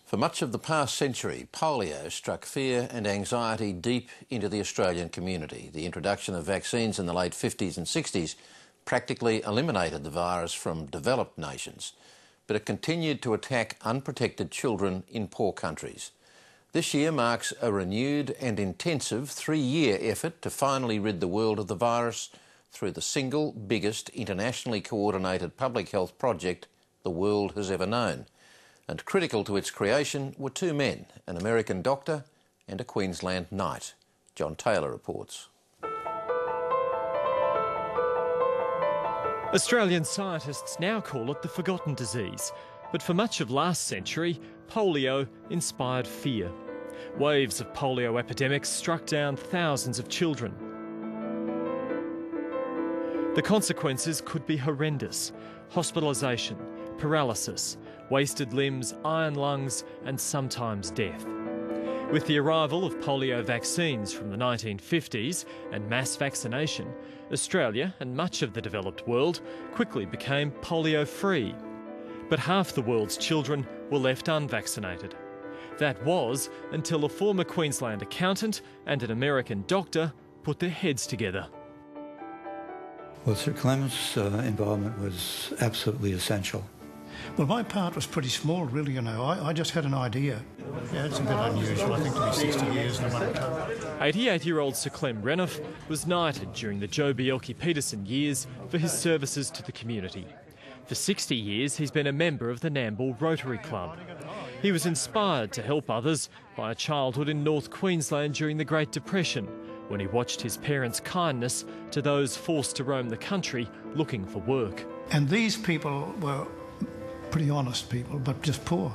For much of the past century, polio struck fear and anxiety deep into the Australian community. The introduction of vaccines in the late 50s and 60s practically eliminated the virus from developed nations, but it continued to attack unprotected children in poor countries. This year marks a renewed and intensive 3-year effort to finally rid the world of the virus through the single biggest internationally coordinated public health project the world has ever known. And critical to its creation were two men, an American doctor and a Queensland knight. John Taylor reports. Australian scientists now call it the forgotten disease, but for much of last century, polio inspired fear. Waves of polio epidemics struck down thousands of children. The consequences could be horrendous: hospitalisation, paralysis, wasted limbs, iron lungs and sometimes death. With the arrival of polio vaccines from the 1950s and mass vaccination, Australia and much of the developed world quickly became polio-free. But half the world's children were left unvaccinated. That was until a former Queensland accountant and an American doctor put their heads together. Well, Sir Clem's involvement was absolutely essential. Well, my part was pretty small, really, you know. I just had an idea. Yeah, it's a bit unusual, I think, to be 60 years in one time. 88-year-old Sir Clem Renouf was knighted during the Joh Bjelke-Petersen years for his services to the community. For 60 years, he's been a member of the Nambour Rotary Club. He was inspired to help others by a childhood in North Queensland during the Great Depression, when he watched his parents' kindness to those forced to roam the country looking for work. And these people were pretty honest people, but just poor.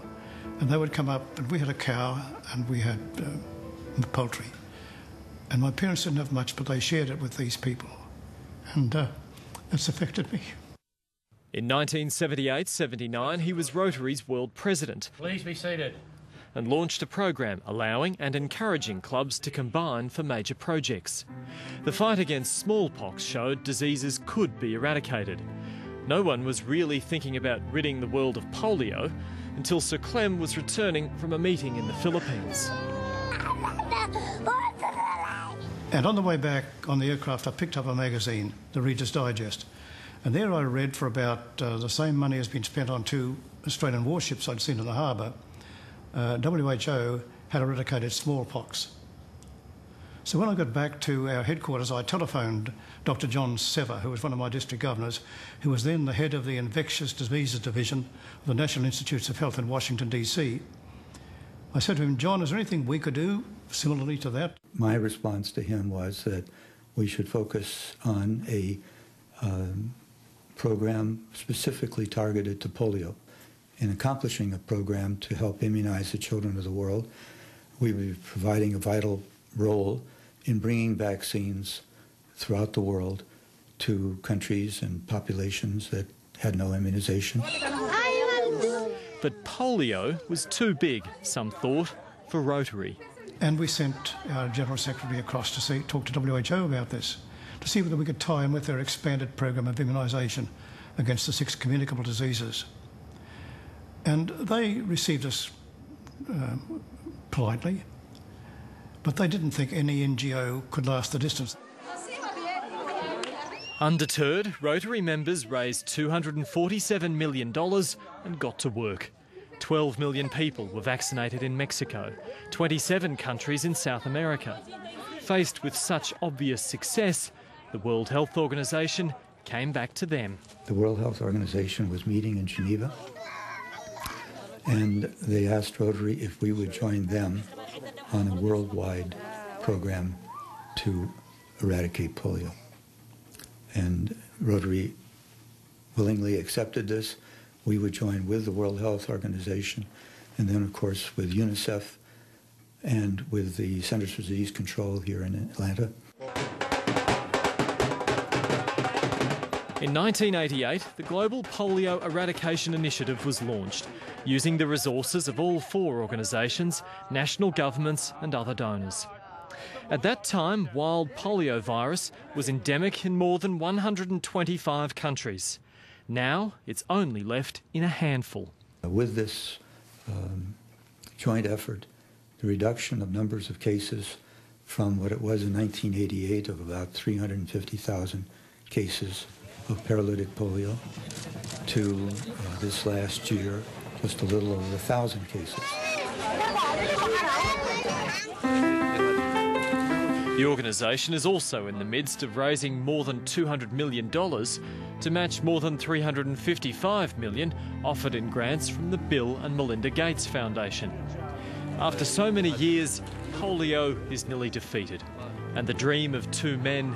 And they would come up, and we had a cow, and we had poultry. And my parents didn't have much, but they shared it with these people. And it's affected me. In 1978-79, he was Rotary's world president. Please be seated. And launched a program allowing and encouraging clubs to combine for major projects. The fight against smallpox showed diseases could be eradicated. No one was really thinking about ridding the world of polio until Sir Clem was returning from a meeting in the Philippines. And on the way back on the aircraft, I picked up a magazine, the Reader's Digest. And there I read, for about the same money has been spent on 2 Australian warships I'd seen in the harbour, WHO had eradicated smallpox. So when I got back to our headquarters, I telephoned Dr. John Sever, who was one of my district governors, who was then the head of the Infectious Diseases Division of the National Institutes of Health in Washington, D.C. I said to him, John, is there anything we could do similarly to that? My response to him was that we should focus on a program specifically targeted to polio. In accomplishing a program to help immunize the children of the world, we would be providing a vital role in bringing vaccines throughout the world to countries and populations that had no immunization. But polio was too big, some thought, for Rotary. And we sent our General Secretary across to talk to WHO about this, to see whether we could tie in with their expanded program of immunisation against the 6 communicable diseases. And they received us politely, but they didn't think any NGO could last the distance. Undeterred, Rotary members raised $247 million and got to work. 12 million people were vaccinated in Mexico, 27 countries in South America. Faced with such obvious success, the World Health Organization came back to them. The World Health Organization was meeting in Geneva, and they asked Rotary if we would join them on a worldwide program to eradicate polio. And Rotary willingly accepted this. We would join with the World Health Organization, and then, of course, with UNICEF and with the Centers for Disease Control here in Atlanta. In 1988, the Global Polio Eradication Initiative was launched, using the resources of all 4 organisations, national governments and other donors. At that time, wild polio virus was endemic in more than 125 countries. Now, it's only left in a handful. With this joint effort, the reduction of numbers of cases from what it was in 1988 of about 350,000 cases of paralytic polio to this last year, just a little over 1,000 cases. The organisation is also in the midst of raising more than $200 million to match more than $355 million offered in grants from the Bill and Melinda Gates Foundation. After so many years, polio is nearly defeated, and the dream of two men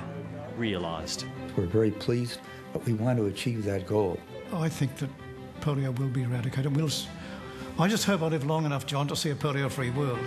realised. We're very pleased, but we want to achieve that goal. I think that polio will be eradicated. I just hope I live long enough, John, to see a polio-free world.